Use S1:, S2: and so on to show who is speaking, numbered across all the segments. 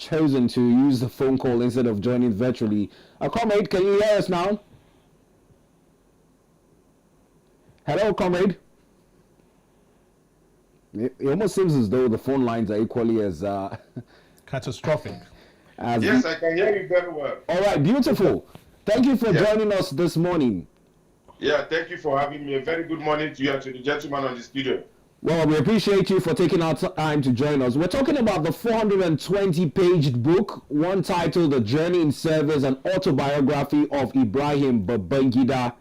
S1: chosen to use the phone call instead of joining virtually. Comrade, can you hear us now? Hello, comrade. It almost seems as though the phone lines are equally as
S2: catastrophic.
S3: Yes, I can hear you very well.
S1: All right, beautiful. Thank you for joining us this morning.
S3: Yeah, thank you for having me. A very good morning to you and to the gentleman on the studio.
S1: Well, we appreciate you for taking our time to join us. We're talking about the 420-page book, one titled The Journey in Service, an autobiography of Ibrahim Babangida,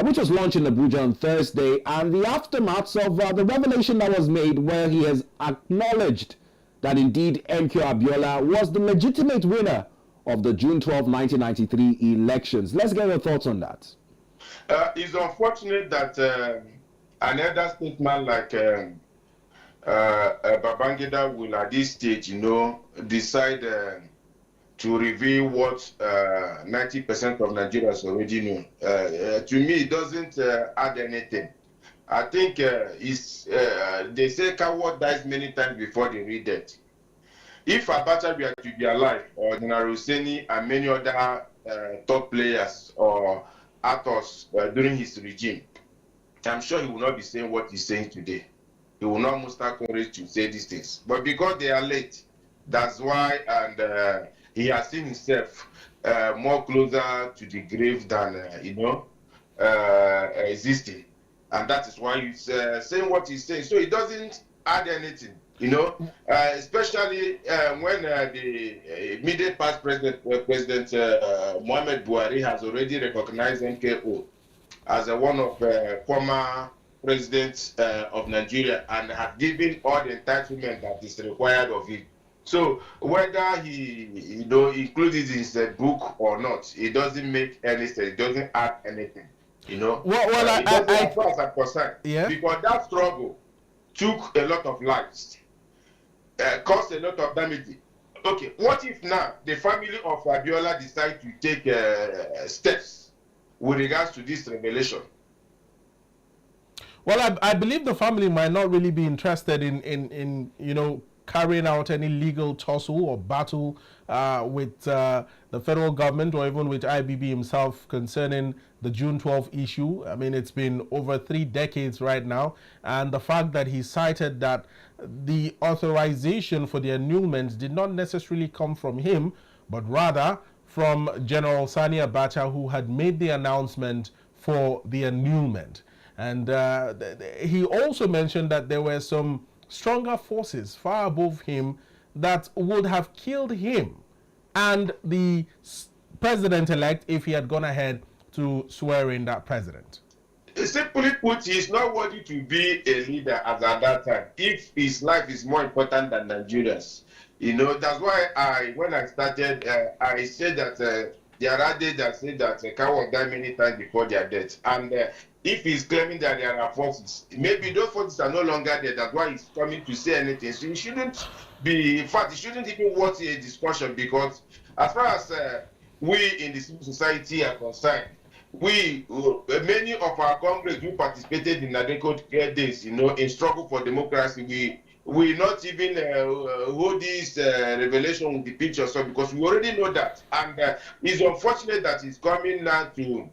S1: which was launched in Abuja on Thursday, and the aftermath of the revelation that was made where he has acknowledged that indeed MKO Abiola was the legitimate winner of the June 12, 1993 elections. Let's get your thoughts on that.
S3: It's unfortunate that an elder statesman like Babangida will at this stage, decide to reveal what 90% of Nigerians already know. To me, it doesn't add anything. I think they say coward dies many times before they read it. If Abacha were to be alive, or General Husseini and many other top players or actors during his regime, I'm sure he will not be saying what he's saying today. He will not muster courage to say these things. But because they are late, that's why, and he has seen himself more closer to the grave than, existing. And that is why he's saying what he's saying. So it doesn't add anything, especially when the immediate past President Muhammad Buhari has already recognized MKO as one of former presidents of Nigeria and has given all the entitlement that is required of him. So whether he includes it in his book or not, it doesn't make any sense. It doesn't add anything. Because that struggle took a lot of lives, caused a lot of damage. Okay, what if now the family of Abiola decide to take steps with regards to this revelation?
S2: Well, I believe the family might not really be interested in carrying out any legal tussle or battle with the federal government or even with IBB himself concerning the June 12 issue. I mean, it's been over 3 decades right now, and the fact that he cited that the authorization for the annulment did not necessarily come from him, but rather from General Sani Abacha, who had made the announcement for the annulment. And he also mentioned that there were some stronger forces far above him that would have killed him and the president-elect if he had gone ahead to swear in that president.
S3: Simply put, he is not worthy to be a leader as at that time if his life is more important than Nigerians. That's why when I started, I said that there are days that say that cowards die many times before their death. And if he's claiming that there are forces, maybe those forces are no longer there. That's why he's coming to say anything. So he shouldn't be, in fact, he shouldn't even worth a discussion, because as far as we in the civil society are concerned, many of our comrades who participated in Nadeko days, in struggle for democracy, we not even hold this revelation with the picture, so because we already know that. And it's unfortunate that it's coming now to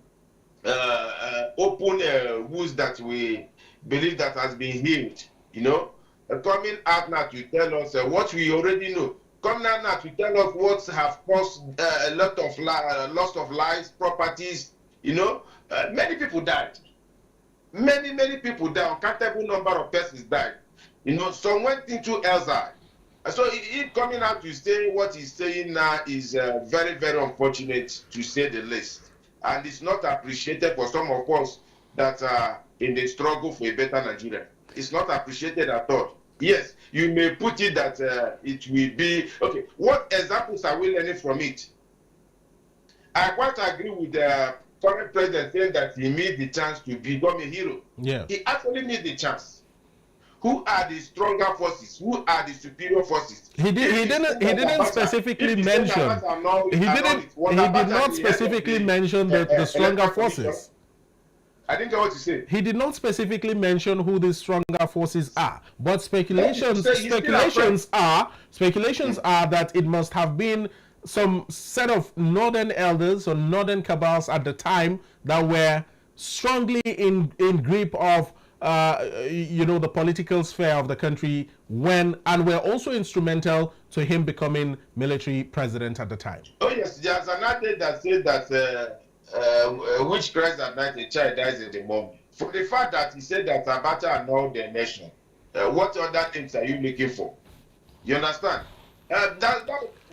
S3: open wounds that we believe that has been healed, coming out now to tell us what we already know. Come now to tell us what have caused a lot of loss of lives, properties. Many people died. Many people died. Uncountable number of persons died. Some went into exile. So him coming out to say what he's saying now is very, very unfortunate, to say the least. And it's not appreciated for some of us that are in the struggle for a better Nigeria. It's not appreciated at all. Yes, you may put it that it will be, okay, what examples are we learning from it? I quite agree with the current president saying that he made the chance to become a hero.
S2: Yeah.
S3: He actually made the chance. Who are the stronger forces? Who are the superior forces?
S2: He didn't specifically mention. He did not specifically mention the stronger forces.
S3: I didn't know what to say.
S2: He did not specifically mention who these stronger forces are, but speculations are that it must have been some set of northern elders or northern cabals at the time that were strongly in grip of the political sphere of the country and were also instrumental to him becoming military president at the time.
S3: Oh yes, there's an adage that says that which cries at night a child dies in the morning. For the fact that he said that Abacha annulled the nation, what other names are you looking for? You understand?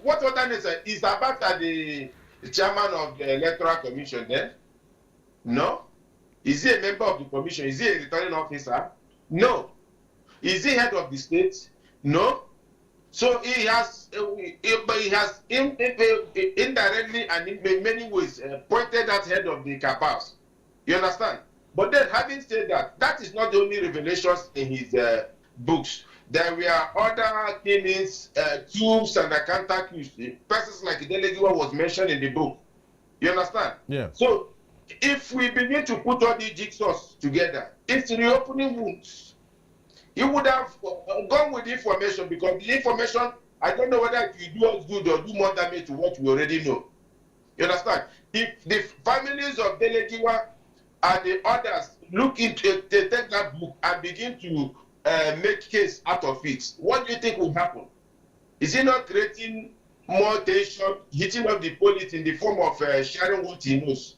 S3: What other names is Abacha the chairman of the Electoral Commission then? No. Is he a member of the commission? Is he a returning officer? No. Is he head of the state? No. So he has indirectly and in many ways pointed at head of the cabals. You understand? But then, having said that, that is not the only revelations in his books. There were other killings, coups and counter coups. Persons like Delegiwa was mentioned in the book. You understand?
S2: Yeah.
S3: So, if we begin to put all these jigsaws together, it's reopening wounds. He would have gone with information, because the information, I don't know whether it will do us good or do more damage to what we already know. You understand? If the families of Delegiwa and the others look into take that book and begin to make case out of it, what do you think will happen? Is it not creating more tension, hitting up the police in the form of sharing what he knows?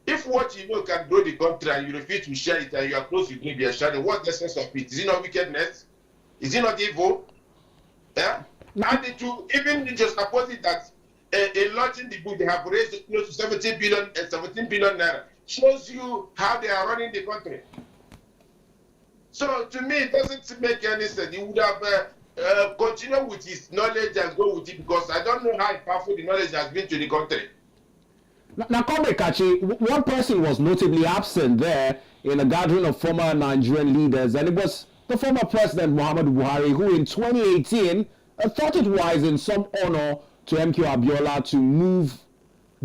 S3: If what you know can grow the country and you refuse to share it and you are close to maybe a sharing, what's the sense of it? Is it not wickedness? Is it not evil? Yeah? And even just suppose it that in launching the book, they have raised close to 17 billion naira. Shows you how they are running the country. So to me, it doesn't make any sense. He would have continued with his knowledge and go with it, because I don't know how powerful the knowledge has been to the country.
S1: Now, Comrade Kachi, one person was notably absent there in a gathering of former Nigerian leaders, and it was the former President Muhammadu Buhari, who in 2018 thought it wise in some honor to MKO Abiola to move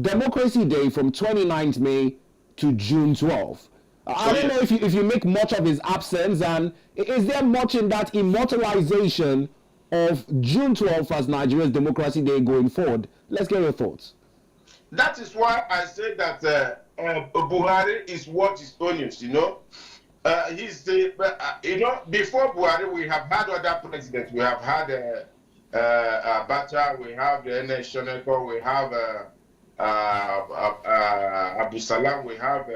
S1: Democracy Day from 29th May to June 12th. I don't know if you make much of his absence, and is there much in that immortalization of June 12th as Nigeria's Democracy Day going forward? Let's get your thoughts.
S3: That is why I say that Buhari is what is onions, he's the, before Buhari, we have had other presidents. We have had Abacha, we have the NASS, we have Abu Salam, we have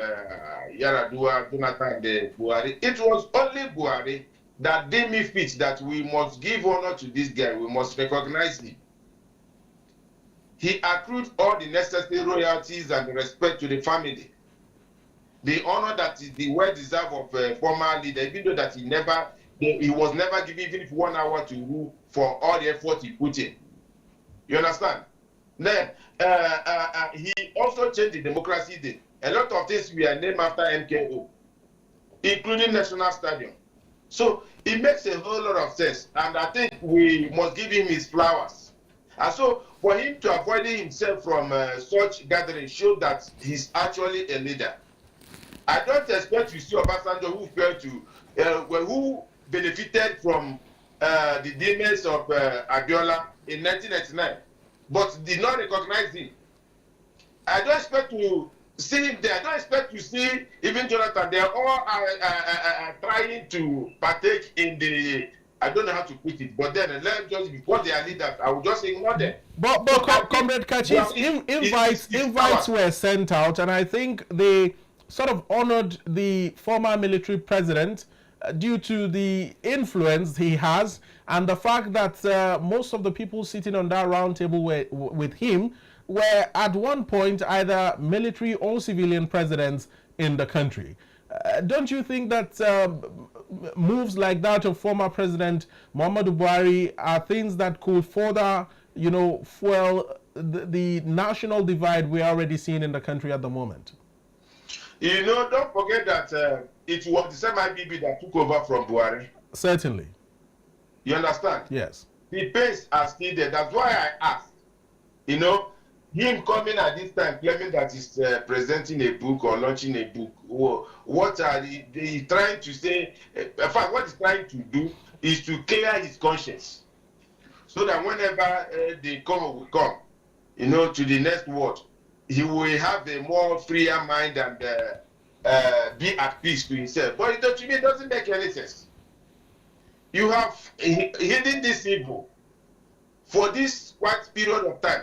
S3: Yaradua, Jonathan, and Buhari. It was only Buhari that deemed me fit that we must give honor to this guy. We must recognize him. He accrued all the necessary royalties and respect to the family. The honor that is the well-deserved of a former leader, even though that he was never given even if 1 hour to rule for all the effort he put in. You understand? Then he also changed the Democracy Day. A lot of things were named after MKO, including National Stadium. So it makes a whole lot of sense, and I think we must give him his flowers. And so for him to avoid himself from such gatherings shows that he's actually a leader. I don't expect to see Obasanjo who benefited from the demise of Abiola in 1999, but did not recognize him. I don't expect to see him there. I don't expect to see even Jonathan. They are all trying to partake in the, I don't know how to put it, but then let just because they are leaders, I will just ignore them.
S2: But Comrade Kachi's invites were sent out, and I think they sort of honored the former military president due to the influence he has and the fact that most of the people sitting on that round table with him were at one point either military or civilian presidents in the country. Don't you think that moves like that of former President Muhammadu Buhari are things that could further, fuel the national divide we're already seeing in the country at the moment?
S3: Don't forget that it was the same IBB that took over from Buhari.
S2: Certainly. You
S3: understand?
S2: Yes.
S3: The pains are still there. That's why I asked, him coming at this time claiming that he's presenting a book or launching a book, what are he trying to say? In fact, what he's trying to do is to clear his conscience, so that whenever the will come, to the next word, he will have a more freer mind and be at peace to himself. But to me, it doesn't make any sense. You have hidden this evil for this quite period of time.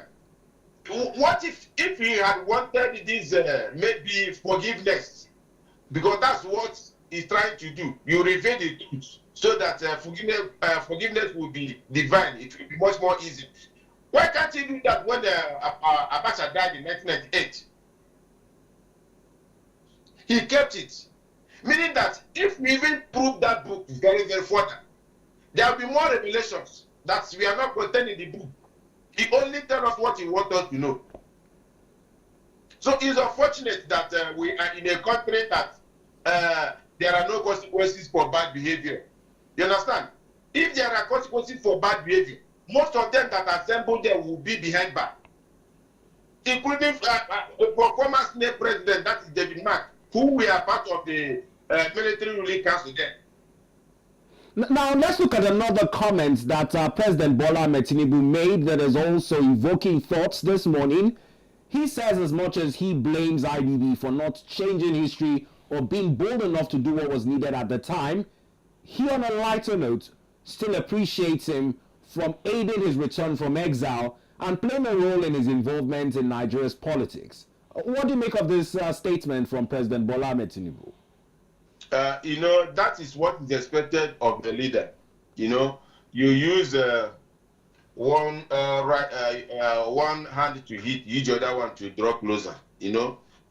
S3: What if he had wanted this maybe forgiveness, because that's what he's trying to do. You reveal the truth so that forgiveness will be divine. It will be much more easy. Why can't he do that when Abacha died in 1998? He kept it, meaning that if we even prove that book very, very further, there will be more revelations that we are not contained in the book. He only tells us what he wants us to know. So it's unfortunate that we are in a country that there are no consequences for bad behavior. You understand? If there are consequences for bad behavior, most of them that assemble there will be behind bar, including former Senate President, that is David Mark, who were part of the military ruling council there.
S1: Now, let's look at another comment that President Bola Ahmed Tinubu made that is also evoking thoughts this morning. He says as much as he blames IBB for not changing history or being bold enough to do what was needed at the time, he, on a lighter note, still appreciates him from aiding his return from exile and playing a role in his involvement in Nigeria's politics. What do you make of this statement from President Bola Ahmed Tinubu?
S3: That is what is expected of the leader. You use one hand to hit, use the other one to draw closer.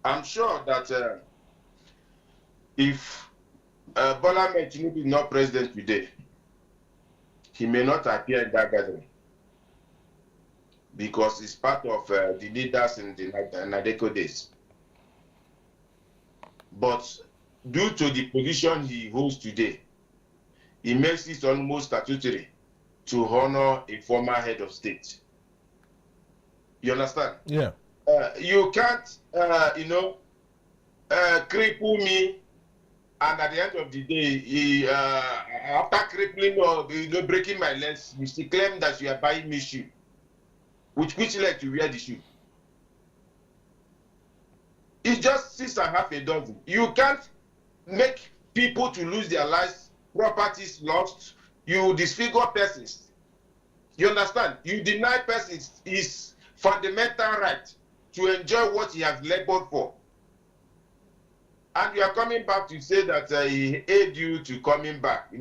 S3: I'm sure that if Bola Ahmed Tinubu is not president today, he may not appear in that gathering, because he's part of the leaders in the Nadeko days. But due to the position he holds today, he makes it almost statutory to honor a former head of state. You understand?
S2: Yeah.
S3: You can't, cripple me, and at the end of the day, after crippling or breaking my legs, you still claim that you are buying me shoe. Which leg to wear the shoe? It's just 6.5 dozen. You can't make people to lose their lives, properties lost. You disfigure persons. You understand? You deny persons his fundamental right to enjoy what he has labored for. And you are coming back to say that he aid you to coming back.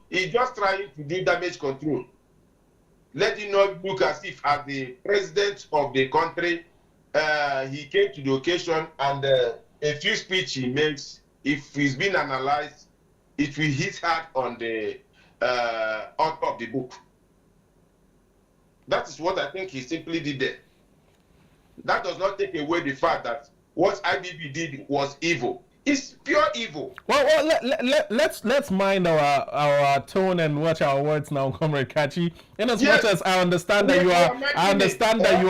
S3: He's just trying to do damage control. Let it not look as if, as the president of the country, he came to the occasion and a few speech he makes, if he's been analyzed, it will hit hard on the author of the book. That is what I think he simply did there. That does not take away the fact that what IBB did was evil. It's pure evil.
S2: Well, let's mind our tone and watch our words now, Comrade Kachi. In as much as I understand that you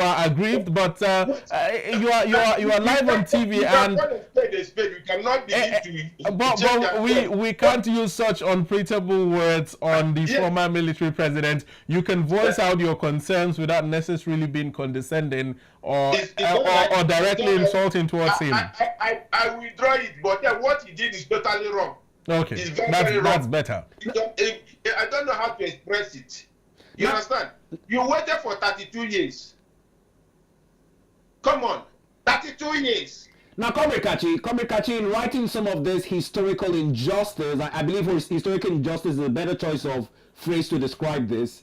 S2: are aggrieved, but you are live on TV and
S3: you cannot
S2: but we can't use such unprintable words on the former military president. You can voice out your concerns without necessarily being condescending or directly insulting towards him.
S3: I withdraw it, but what he did is totally wrong.
S2: Okay,
S3: it's very wrong.
S2: That's better.
S3: I don't know how to express it. You understand? You waited for 32 years. Come on, 32 years.
S1: Now, Comrade Kachi, in writing some of this historical injustice, I believe historical injustice is a better choice of phrase to describe this.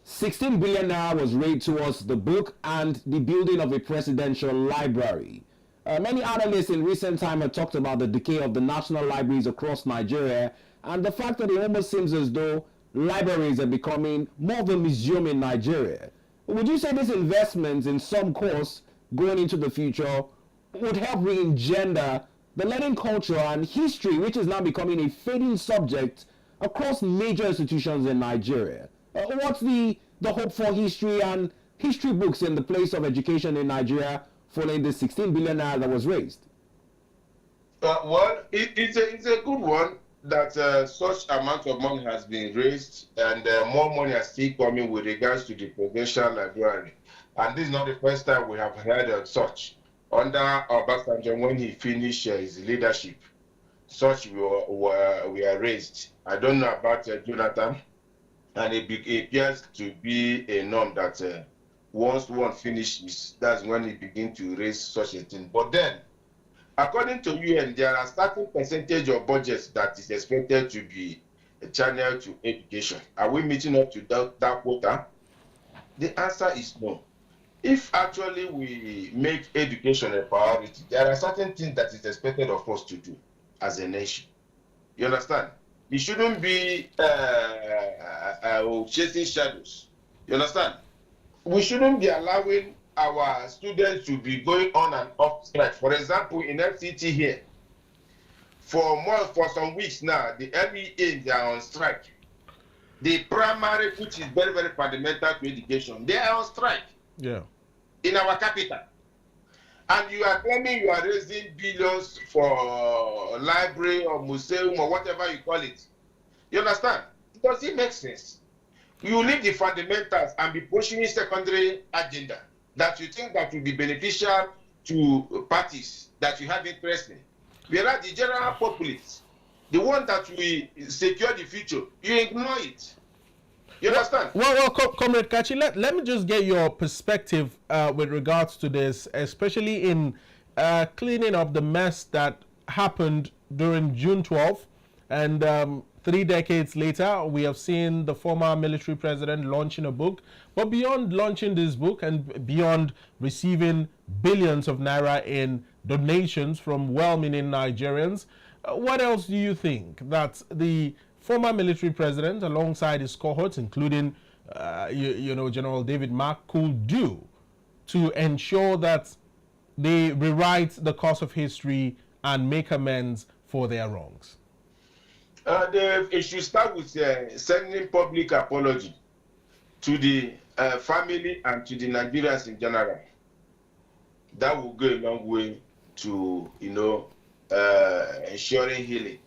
S1: 16 billion naira was raised towards the book and the building of a presidential library. Many analysts in recent time have talked about the decay of the national libraries across Nigeria and the fact that it almost seems as though libraries are becoming more of a museum in Nigeria. Would you say this investment in some course going into the future would help re-engender the learning culture and history, which is now becoming a fading subject across major institutions in Nigeria? What's the hope for history and history books in the place of education in Nigeria following the 16 billion naira that was raised?
S3: Well, it's a good one that such amount of money has been raised, and more money is still coming with regards to the provincial library. And this is not the first time we have heard of such. Under Obasanjo, when he finished his leadership, such were raised. I don't know about Jonathan, and it appears to be a norm that once one finishes, that's when he begins to raise such a thing. But then, according to UN, there are certain percentage of budgets that is expected to be channeled to education. Are we meeting up to that quota? The answer is no. If actually we make education a priority, there are certain things that is expected of us to do as a nation. You understand? It shouldn't be chasing shadows. You understand? We shouldn't be allowing our students to be going on and off strike. For example, in FCT here, for some weeks now, the MEAs are on strike. The primary, which is very, very fundamental to education, they are on strike.
S2: Yeah.
S3: In our capital. And you are claiming you are raising billions for library or museum or whatever you call it. You understand? Does it make sense? You leave the fundamentals and be pushing a secondary agenda that you think that will be beneficial to parties that you have interest in. Whereas the general populace, the one that will secure the future, you ignore it. You understand?
S2: Well, Comrade Kachi, let me just get your perspective with regards to this, especially in cleaning up the mess that happened during June 12th. And 3 decades later, we have seen the former military president launching a book. But beyond launching this book and beyond receiving billions of naira in donations from well-meaning Nigerians, what else do you think that the former military president, alongside his cohorts, including, General David Mark, could do to ensure that they rewrite the course of history and make amends for their wrongs?
S3: It should start with sending public apology to the family and to the Nigerians in general. That will go a long way to, ensuring healing.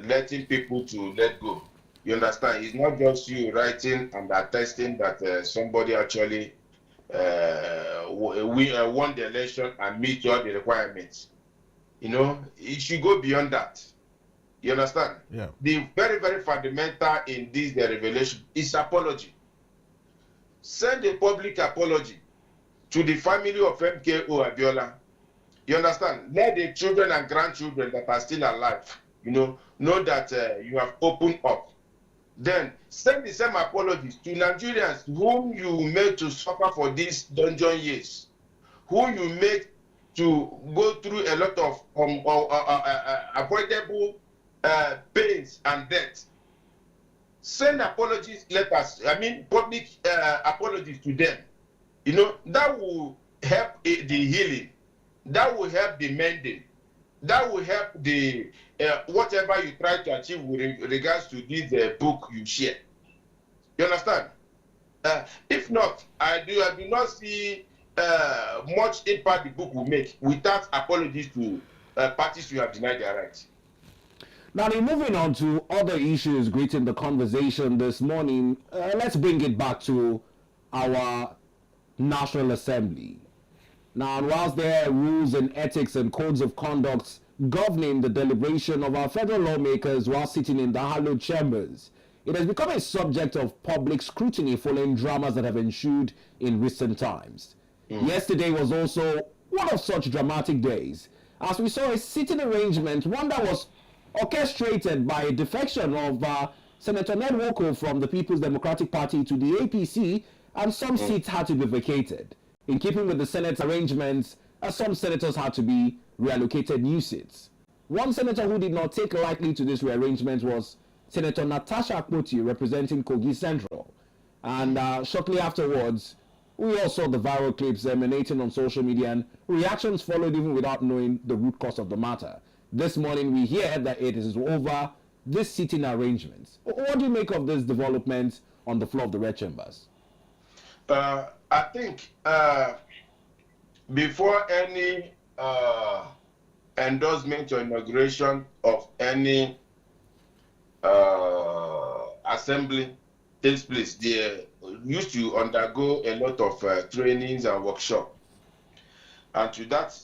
S3: Letting people to let go. You understand? It's not just you writing and attesting that somebody actually won the election and meet all the requirements. It should go beyond that. You understand?
S2: Yeah.
S3: The very, very fundamental in this revelation is apology. Send a public apology to the family of MKO Abiola. You understand? Let the children and grandchildren that are still alive, know that you have opened up. Then send the same apologies to Nigerians whom you made to suffer for these dungeon years, who you made to go through a lot of avoidable pains and death. Send apologies letters, public apologies to them. That will help the healing. That will help the mending. That will help the whatever you try to achieve with regards to this book you share. You understand? If not, I do not see much impact the book will make without apologies to parties who have denied their rights.
S1: Now, moving on to other issues greeting the conversation this morning, let's bring it back to our National Assembly. Now, whilst there are rules and ethics and codes of conduct governing the deliberation of our federal lawmakers while sitting in the hallowed chambers, it has become a subject of public scrutiny following dramas that have ensued in recent times. Yesterday was also one of such dramatic days, as we saw a sitting arrangement, one that was orchestrated by a defection of Senator Natasha from the People's Democratic Party to the APC, and some seats had to be vacated. In keeping with the Senate's arrangements, some senators had to be reallocated new seats. One senator who did not take lightly to this rearrangement was Senator Natasha, representing Kogi Central. And shortly afterwards, we all saw the viral clips emanating on social media, and reactions followed even without knowing the root cause of the matter. This morning, we hear that it is over this seating arrangements. What do you make of this development on the floor of the Red Chambers?
S3: I think before any endorsement or inauguration of any assembly takes place, they used to undergo a lot of trainings and workshops. And to that,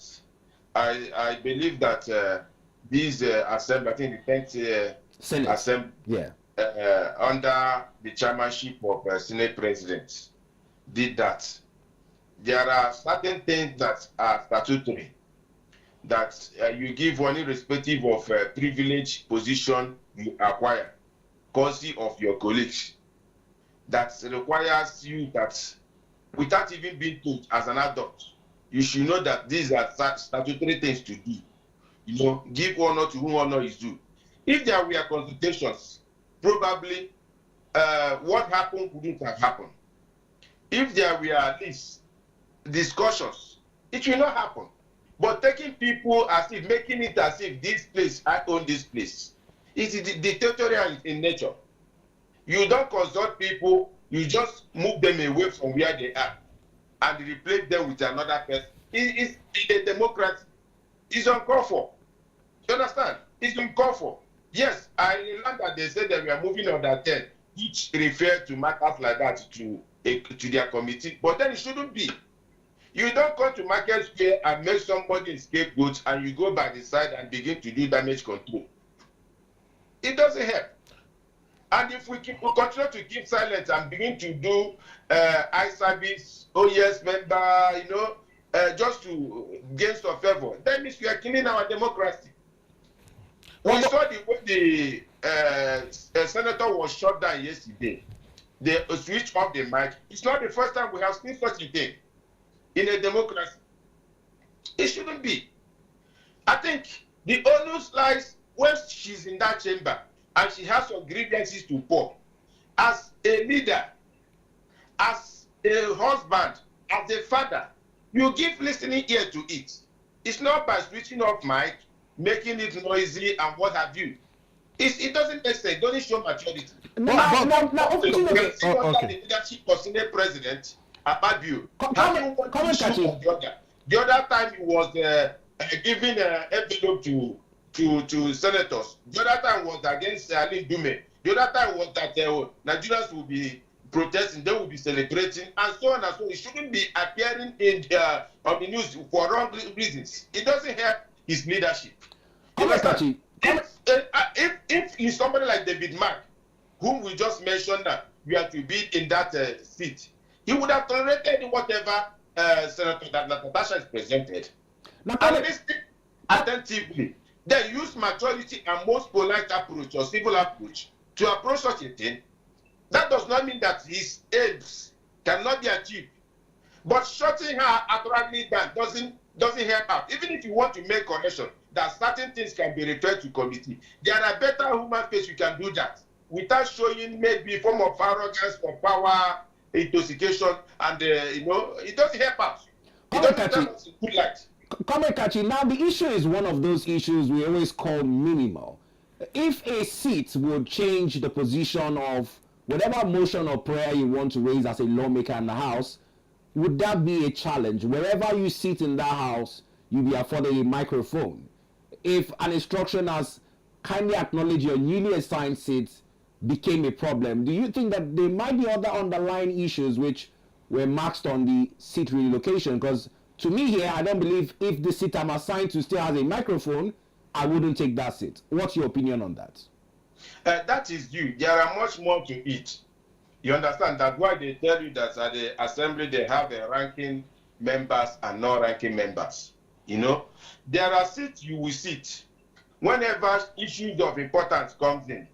S3: I believe that these assembly, I think the 10th assembly,
S1: yeah,
S3: under the chairmanship of Senate President, did that. There are certain things that are statutory that you give one irrespective of privileged position you acquire, courtesy of your colleagues, that requires you that without even being told as an adult, you should know that these are statutory things to do. You know, give honor to whom honor is due. If there were consultations, probably what happened wouldn't have happened. If there were at least discussions, it will not happen. But taking people as if, making it as if this place, I own this place, is dictatorial in nature. You don't consult people, you just move them away from where they are and replace them with another person. It's a democracy. It's uncalled for. You understand? It's uncalled for. Yes, I learned that they said that we are moving on that 10, which refer to matters like that to their committee, but then it shouldn't be. You don't come to Market Square and make somebody a scapegoat and you go by the side and begin to do damage control. It doesn't help. And if we continue to keep silent and begin to do eye service, oh yes, member, you know, just to gain some favor, that means we are killing our democracy. We saw the way the senator was shut down yesterday. They switched off the mic. It's not the first time we have seen such a thing in a democracy. It shouldn't be. I think the onus lies when she's in that chamber and she has some grievances to pour. As a leader, as a husband, as a father, you give listening ear to it. It's not by switching off mic, making it noisy and what have you. It doesn't make sense. It doesn't show maturity.
S1: Now,
S3: The leadership of Senate President Abiola. The other time he was giving envelope to senators. The other time was against Ali Dume. The other time was that Nigerians will be protesting, they will be celebrating, and so on and so on. It shouldn't be appearing in on the news for wrong reasons. It doesn't help his leadership. If he's somebody like David Mark, whom we just mentioned that we are to be in that seat, he would have tolerated whatever Senator Natasha is presented. And listen attentively. Then use maturity and most polite approach or civil approach to approach such a thing. That does not mean that his aims cannot be achieved. But shutting her outrightly down doesn't help out. Even if you want to make connection, that certain things can be referred to committee. There are better human space you can do that without showing maybe a form of arrogance or power intoxication, and it doesn't help us. It doesn't help us in good light.
S1: Kamekachi, now the issue is one of those issues we always call minimal. If a seat would change the position of whatever motion or prayer you want to raise as a lawmaker in the House, would that be a challenge? Wherever you sit in that House, you'll be afforded a microphone. If an instruction as kindly acknowledge your newly assigned seat became a problem, do you think that there might be other underlying issues which were marked on the seat relocation? Because to me here, I don't believe if the seat I'm assigned to still has a microphone, I wouldn't take that seat. What's your opinion on that?
S3: That is due. There are much more to it. You understand? That's why they tell you that at the assembly they have ranking members and non-ranking members. You know, there are seats you will sit whenever issues of importance comes in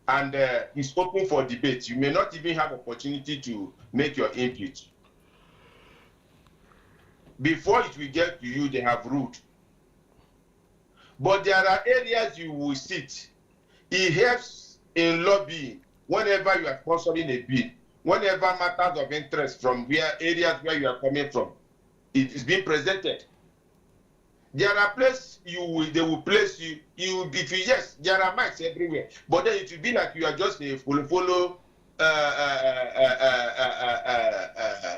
S3: and is open for debate. You may not even have opportunity to make your input. Before it will get to you, they have ruled. But there are areas you will sit. It helps in lobbying whenever you are sponsoring a bill, whenever matters of interest from areas where you are coming from, it is being presented. There are places they will place you. Yes, there are mics everywhere, but then it will be like you are just a follow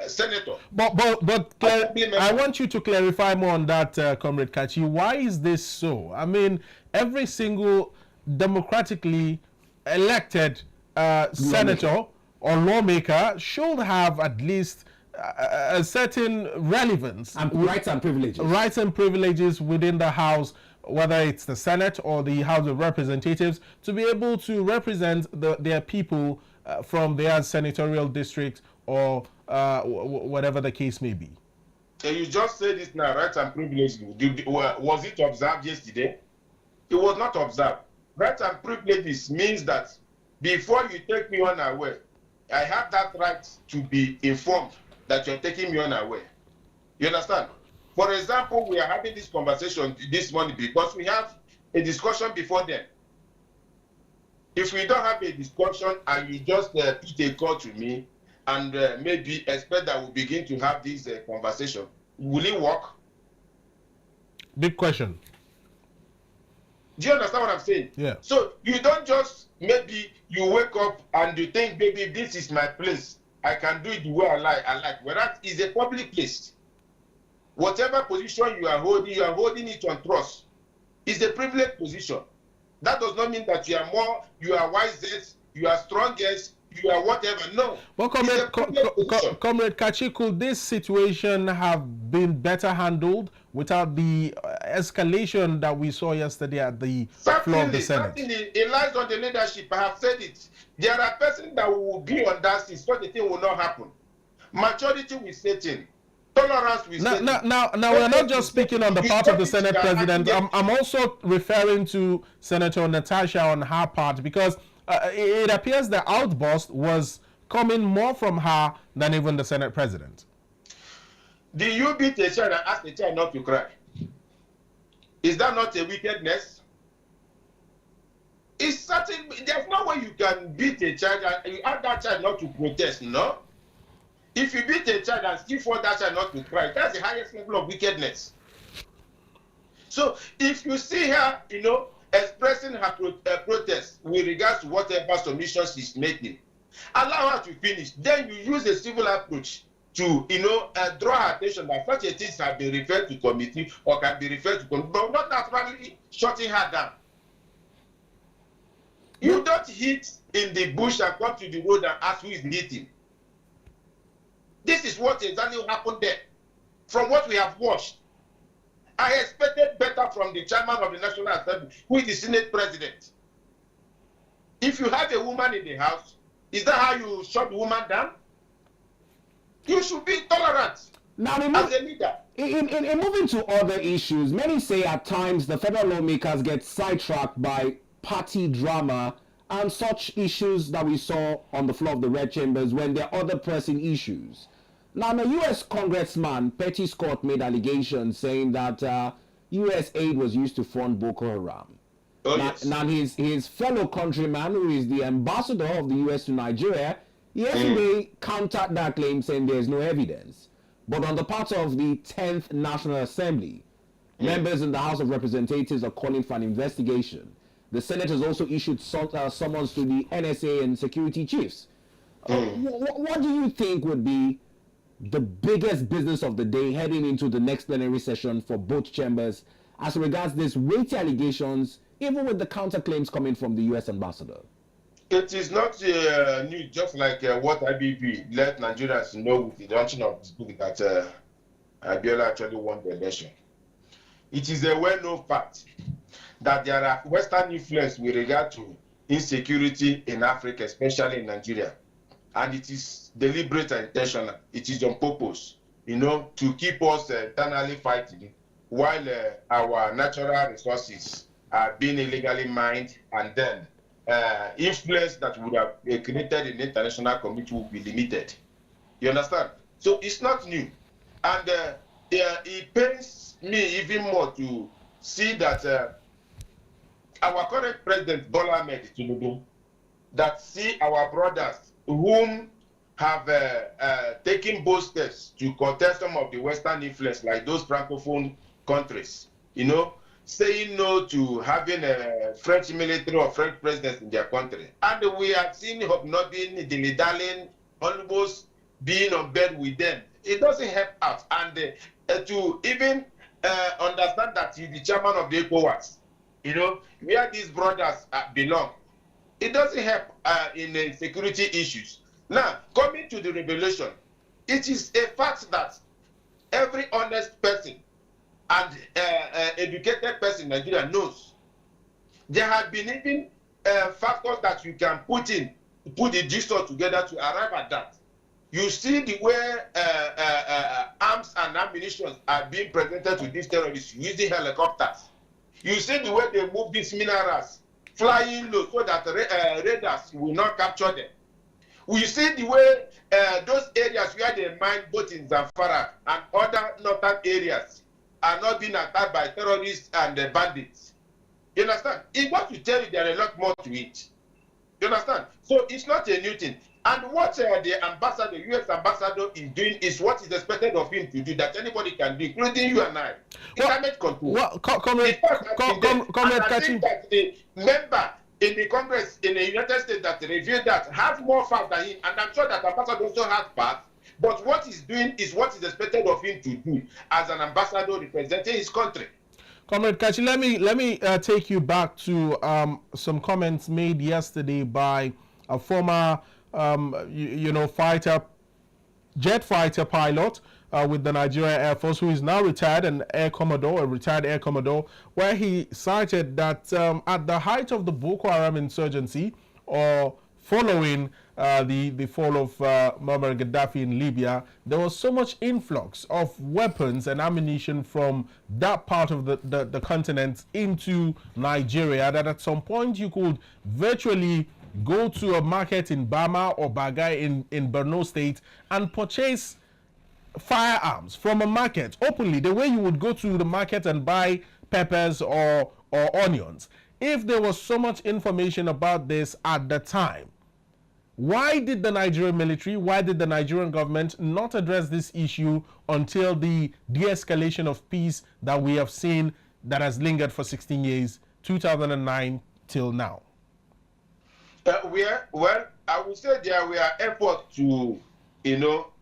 S3: senator.
S2: I want you to clarify more on that, Comrade Kachi. Why is this so? I mean, every single democratically elected senator or lawmaker should have at least a certain relevance
S1: and rights and privileges.
S2: Rights and privileges within the House, whether it's the Senate or the House of Representatives, to be able to represent their people from their senatorial district or whatever the case may be.
S3: You just said it now, rights and privileges. Was it observed yesterday? It was not observed. Rights and privileges means that before you take me unaware, I have that right to be informed that you're taking me unaware. You understand? For example, we are having this conversation this morning because we have a discussion before them. If we don't have a discussion and you just put a call to me and maybe expect that we'll begin to have this conversation, will it work?
S2: Big question.
S3: Do you understand what I'm saying?
S2: Yeah.
S3: So you don't just, maybe you wake up and you think, maybe this is my place. I can do it the way I like. Whereas it's a public place. Whatever position you are holding it on trust. It's a privileged position. That does not mean that you are wisest, you are strongest, you are whatever. No.
S2: Well, Comrade Kachi, could this situation have been better handled without the escalation that we saw yesterday at the floor of the Senate?
S3: It lies on the leadership. I have said it. There are persons that will be on that seat, so the thing will not happen. Maturity will set in. Tolerance will set in.
S2: Now we're not just speaking on the part of the Senate President. I'm also referring to Senator Natasha on her part, because it appears the outburst was coming more from her than even the Senate President.
S3: Do you beat a child and ask the child not to cry? Is that not a wickedness? It's certain. There's no way you can beat a child and you ask that child not to protest, no? If you beat a child and still force that child not to cry, that's the highest level of wickedness. So if you see her, expressing her protest with regards to whatever submissions she's making, allow her to finish. Then you use a civil approach to, draw her attention that such a thing has been referred to committee or can be referred to committee, but not naturally shutting her down. You don't hit in the bush and come to the road and ask who is knitting. This is what exactly happened there. From what we have watched, I expected better from the chairman of the National Assembly, who is the Senate President. If you have a woman in the house, is that how you shut the woman down? You should be tolerant as a leader.
S1: In moving to other issues, many say at times the federal lawmakers get sidetracked by party drama and such issues that we saw on the floor of the Red Chambers when there are other pressing issues. Now, a U.S. Congressman, Petty Scott, made allegations saying that U.S. aid was used to fund Boko Haram. Now, his fellow countryman, who is the ambassador of the U.S. to Nigeria, yesterday countered that claim, saying there is no evidence. But on the part of the 10th National Assembly, members in the House of Representatives are calling for an investigation. The Senate has also issued summons to the NSA and security chiefs. What do you think would be the biggest business of the day heading into the next plenary session for both chambers as regards these weighty allegations, even with the counterclaims coming from the U.S. ambassador?
S3: It is not new, just like what IBB let Nigerians know with the launching of this book that Abiola actually won the election. It is a well-known fact that there are Western influence with regard to insecurity in Africa, especially in Nigeria. And it is deliberate and intentional. It is on purpose, to keep us eternally fighting while our natural resources are being illegally mined, and then influence that would have created in the international community will be limited. You understand? So it's not new. And it pains me even more to see that our current president, Bola Ahmed Tinubu, that see our brothers whom have taken bold steps to contest some of the Western influence, like those Francophone countries, saying no to having a French military or French president in their country. And we have seen Hope Nobin, dilly-dallying, almost being on bed with them. It doesn't help out. And to even understand that he's the chairman of the ECOWAS, where these brothers belong, it doesn't help in security issues. Now, coming to the revelation, it is a fact that every honest person and educated person in Nigeria knows there have been even factors that you can put the jigsaw together to arrive at that. You see the way arms and ammunition are being presented to these terrorists using helicopters. You see the way they move these minerals flying low so that radars will not capture them. We see the way those areas where they mine both in Zamfara and other northern areas are not being attacked by terrorists and bandits. You understand? It wants to tell you there are a lot more to it. You understand? So it's not a new thing. And what the ambassador, US ambassador, is doing is what is expected of him to do, that anybody can do, including you and I. Climate control.
S2: Well, Comrade
S3: I think that the member in the Congress in the United States that reviewed that has more facts than him, and I'm sure that ambassador also has facts. But what he's doing is what is expected of him to do as an ambassador representing his country.
S2: Comrade Kachi, let me take you back to some comments made yesterday by a former jet fighter pilot with the Nigerian Air Force, who is now retired, a retired Air Commodore, where he cited that at the height of the Boko Haram insurgency, or following the fall of Muammar Gaddafi in Libya, there was so much influx of weapons and ammunition from that part of the continent into Nigeria that at some point you could virtually go to a market in Bama or Bagai in Borno State and purchase firearms from a market openly, the way you would go to the market and buy peppers or onions. If there was so much information about this at the time, why did the Nigerian military, why did the Nigerian government not address this issue until the de-escalation of peace that we have seen that has lingered for 16 years, 2009 till now?
S3: Well, I would say there were efforts to,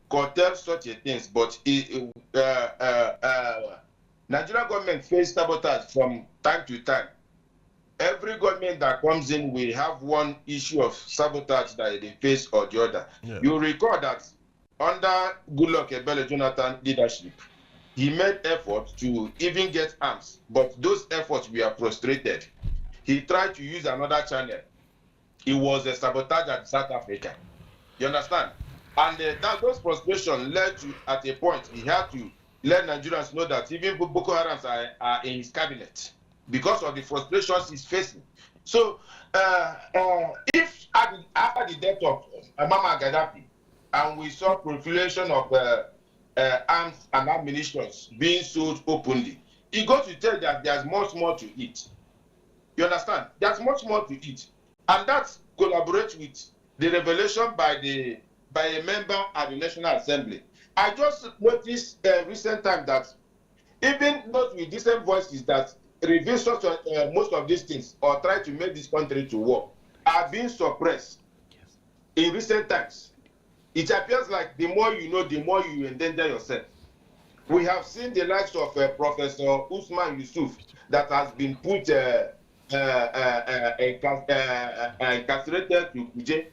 S3: curtail such a things, but Nigerian government face sabotage from time to time. Every government that comes in will have one issue of sabotage that they face or the other. Yeah. You recall that under Goodluck Ebele Jonathan leadership, he made efforts to even get arms, but those efforts were frustrated. He tried to use another channel. It was a sabotage at South Africa. You understand? And those frustrations led to, at a point, he had to let Nigerians know that even Boko Haram are in his cabinet because of the frustrations he's facing. So, if after the death of Muammar Gaddafi, and we saw proliferation of arms and ammunition being sold openly, it goes to tell that there's much more to it. You understand? There's much more to it. And that collaborates with the revelation by a member at the National Assembly. I just noticed recent time that even those with decent voices that reveal most of these things or try to make this country to work are being suppressed in recent times. It appears like the more you know, the more you endanger yourself. We have seen the likes of Professor Usman Yusuf that has been put incarcerated to Kuje.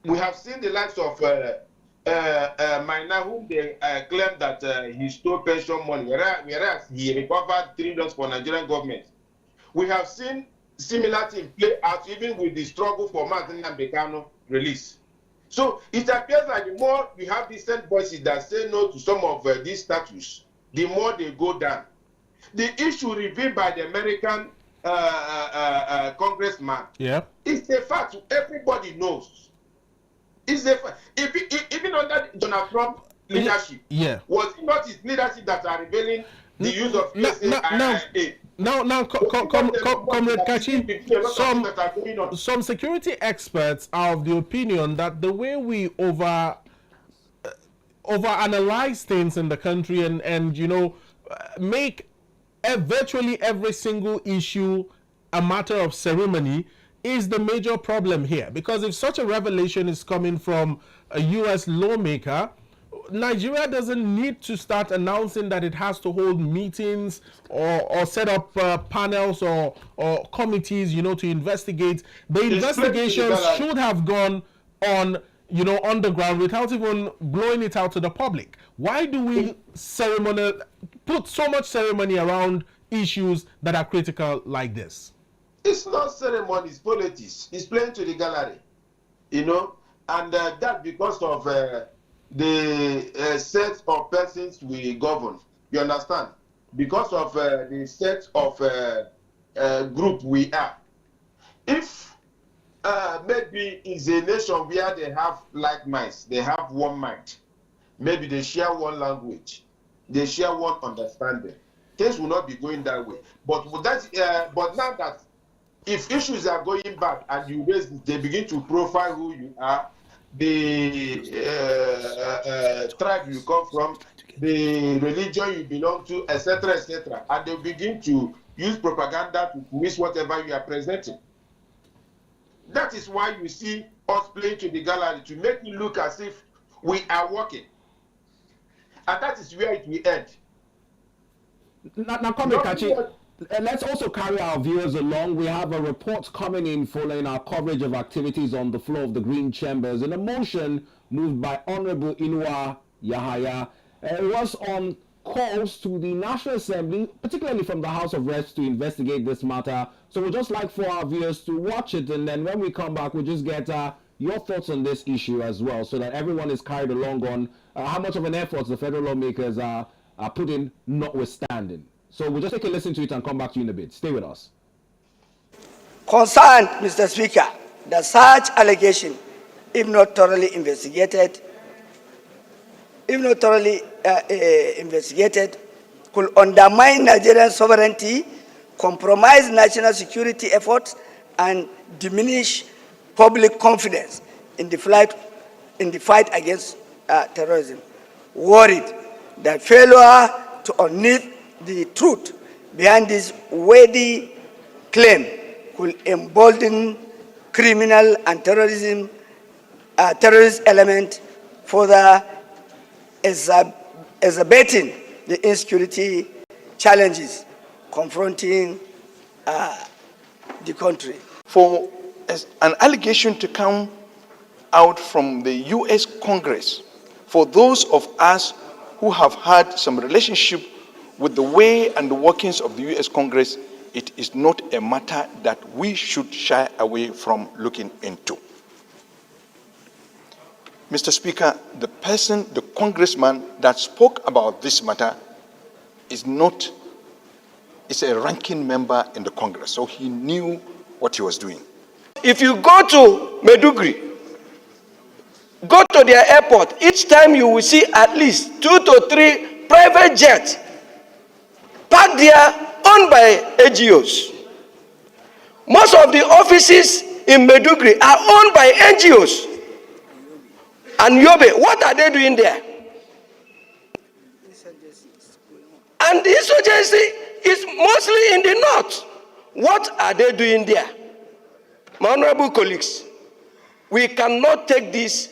S3: We have seen the likes of Maina, whom they claim that he stole pension money, whereas he recovered $3 for Nigerian government. We have seen similar things play out even with the struggle for Martin Mbekano release. So it appears like the more you have decent voices that say no to some of these statues, the more they go down. The issue revealed by the American congressman, it's a fact. Everybody knows. It's a fact. Even under Donald Trump leadership, was it not his leadership that are revealing the use of USAID?
S2: Now, Comrade Kachi, some security experts are of the opinion that the way we overanalyze things in the country and make virtually every single issue a matter of ceremony is the major problem here. Because if such a revelation is coming from a U.S. lawmaker, Nigeria doesn't need to start announcing that it has to hold meetings or set up panels or committees, to investigate. The investigations should have gone on, underground without even blowing it out to the public. Why do we put so much ceremony around issues that are critical like this?
S3: It's not ceremony, it's politics. It's playing to the gallery, and that because of the set of persons we govern. You understand? Because of the set of group we are. If maybe it's a nation where they have like minds, they have one mind, maybe they share one language, they share one understanding, things will not be going that way. But now that if issues are going back and you raise, they begin to profile who you are, the tribe you come from, the religion you belong to, etc., and they begin to use propaganda to miss whatever you are presenting. That is why you see us playing to the gallery, to make it look as if we are working. And that is where it will end.
S1: Now, Kachi, let's also carry our viewers along. We have a report coming in following our coverage of activities on the floor of the Green Chambers in a motion moved by Honorable Inua Yahaya. It was on calls to the National Assembly, particularly from the House of Reps, to investigate this matter. So we'd just like for our viewers to watch it, and then when we come back, we'll just get your thoughts on this issue as well, so that everyone is carried along on how much of an effort the federal lawmakers are putting, notwithstanding. So we'll just take a listen to it and come back to you in a bit. Stay with us.
S4: Concerned, Mr. Speaker, that such allegation, if not thoroughly investigated, could undermine Nigerian sovereignty, compromise national security efforts, and diminish public confidence in the fight against terrorism. Worried that failure to unearth the truth behind this weighty claim could embolden criminal and terrorist element, further exacerbating the insecurity challenges confronting the country.
S5: For an allegation to come out from the U.S. Congress, for those of us who have had some relationship with the way and the workings of the U.S. Congress, it is not a matter that we should shy away from looking into. Mr. Speaker, the congressman that spoke about this matter is a ranking member in the Congress, so he knew what he was doing.
S4: If you go to Maiduguri, go to their airport, each time you will see at least 2 to 3 private jets parked there, owned by NGOs. Most of the offices in Maiduguri are owned by NGOs. And Yobe, what are they doing there? And the insurgency is mostly in the north. What are they doing there? My honorable colleagues, we cannot take this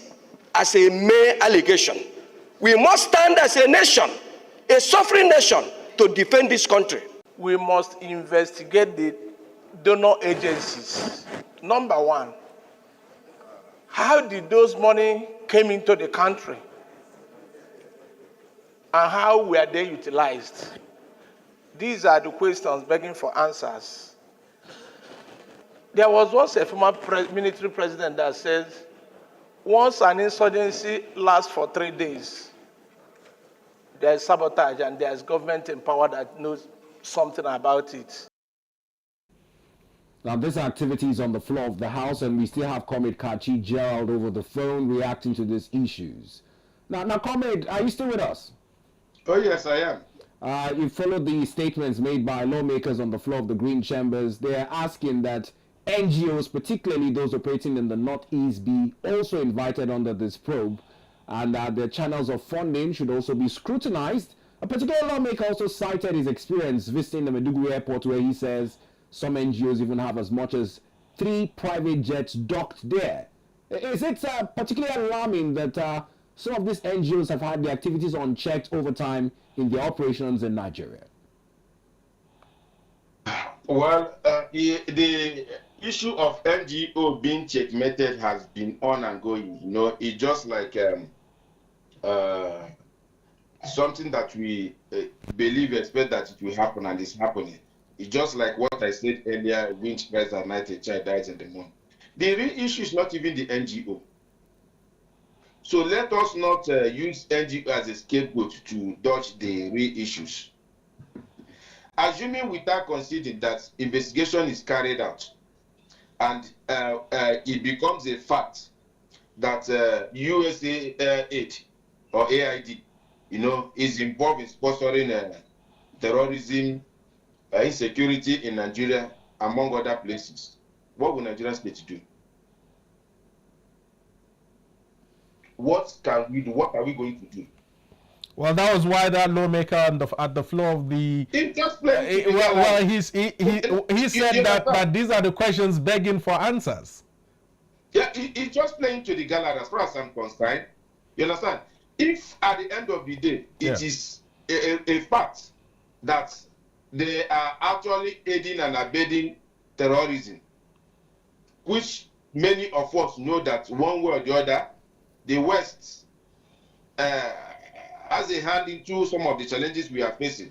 S4: as a mere allegation. We must stand as a nation, a sovereign nation, to defend this country.
S2: We must investigate the donor agencies. Number one, how did those money came into the country? And how were they utilized? These are the questions begging for answers. There was once a former military president that said, once an insurgency lasts for 3 days, there's sabotage and there's government in power that knows something about it.
S1: Now, this activity is on the floor of the House, and we still have Comrade Kachi Gerald over the phone reacting to these issues. Now, Comrade, are you still with us?
S3: Oh, yes, I am.
S1: You followed the statements made by lawmakers on the floor of the Green Chambers. They're asking that NGOs, particularly those operating in the Northeast, be also invited under this probe, and that their channels of funding should also be scrutinized A particular lawmaker also cited his experience visiting the Maiduguri airport, where he says some NGOs even have as much as 3 private jets docked there. Is it particularly alarming that some of these NGOs have had their activities unchecked over time in their operations in Nigeria?
S3: Well, the issue of NGO being checkmated has been on and going. You know, it's just like something that we expect that it will happen, and it's happening. It's just like what I said earlier: wind spreads at night, a child dies in the morning. The real issue is not even the NGO. So let us not use NGO as a scapegoat to dodge the real issues. Assuming without conceding that investigation is carried out and it becomes a fact that USAID or AID, you know, is involved in sponsoring terrorism, insecurity in Nigeria, among other places, what will Nigerians need to do? What can we do? What are we going to do?
S2: Well, that was why that lawmaker at the floor of the he said that these are the questions begging for answers.
S3: Yeah, it's just playing to the gallery as far as I'm concerned. You understand? If at the end of the day it is a fact that they are actually aiding and abetting terrorism, which many of us know that one way or the other, the West has a hand into some of the challenges we are facing,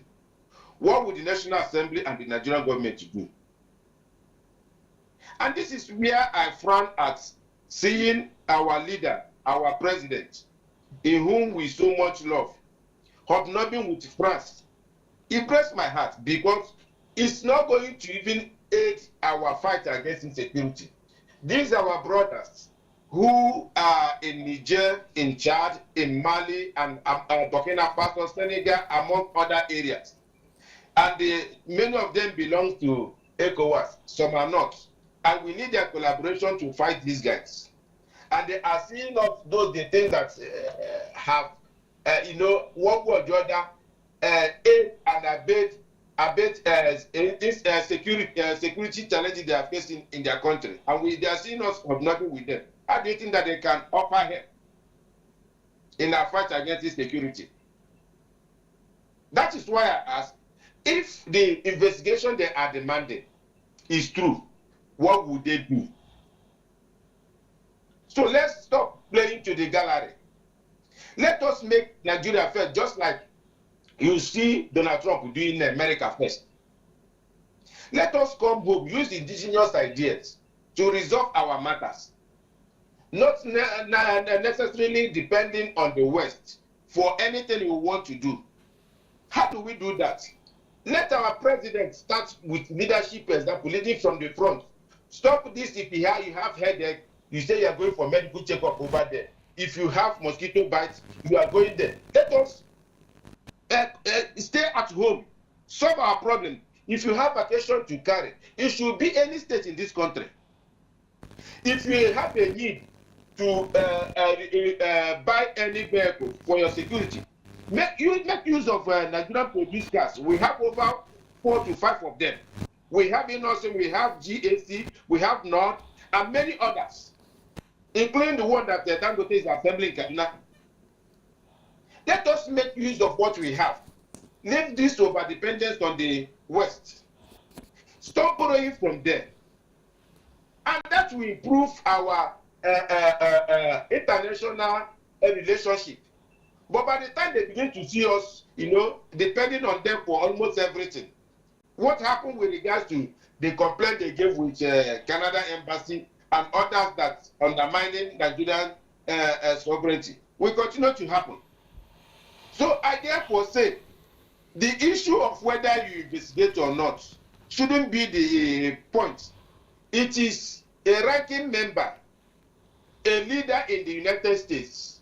S3: what would the National Assembly and the Nigerian government do? And this is where I frown at seeing our leader, our president, in whom we so much love, hobnobbing with France. It breaks my heart because it's not going to even aid our fight against insecurity. These are our brothers who are in Niger, in Chad, in Mali, and Burkina Faso, Senegal, among other areas. And many of them belong to ECOWAS, some are not. And we need their collaboration to fight these guys. And they are seeing of those the things that have, one way or the other, aid and abet this security challenges they are facing in their country. And they are seeing us of nothing with them. How do you think that they can offer help in our fight against insecurity? That is why I ask, if the investigation they are demanding is true, what would they do? So let's stop playing to the gallery. Let us make Nigeria first, just like you see Donald Trump doing America first. Let us come home, use indigenous ideas to resolve our matters. Not necessarily depending on the West for anything we want to do. How do we do that? Let our president start with leadership example, leading from the front. Stop this. If you have headache, you say you are going for medical checkup over there. If you have mosquito bites, you are going there. Let us stay at home, solve our problem. If you have vacation to carry, it should be any state in this country. If you have a need to buy any vehicle for your security, make use of Nigerian produced cars. We have over 4 to 5 of them. We have Innocent, we have GAC, we have Nord, and many others, including the one that Dangote is assembling in Kaduna. Let us make use of what we have. Leave this over-dependence on the West. Stop borrowing from there. And that will improve our international relationship. But by the time they begin to see us, depending on them for almost everything, what happened with regards to the complaint they gave with Canada Embassy and others that undermining Nigerian sovereignty will continue to happen. So I therefore say the issue of whether you investigate or not shouldn't be the point. It is a ranking member, a leader in the United States,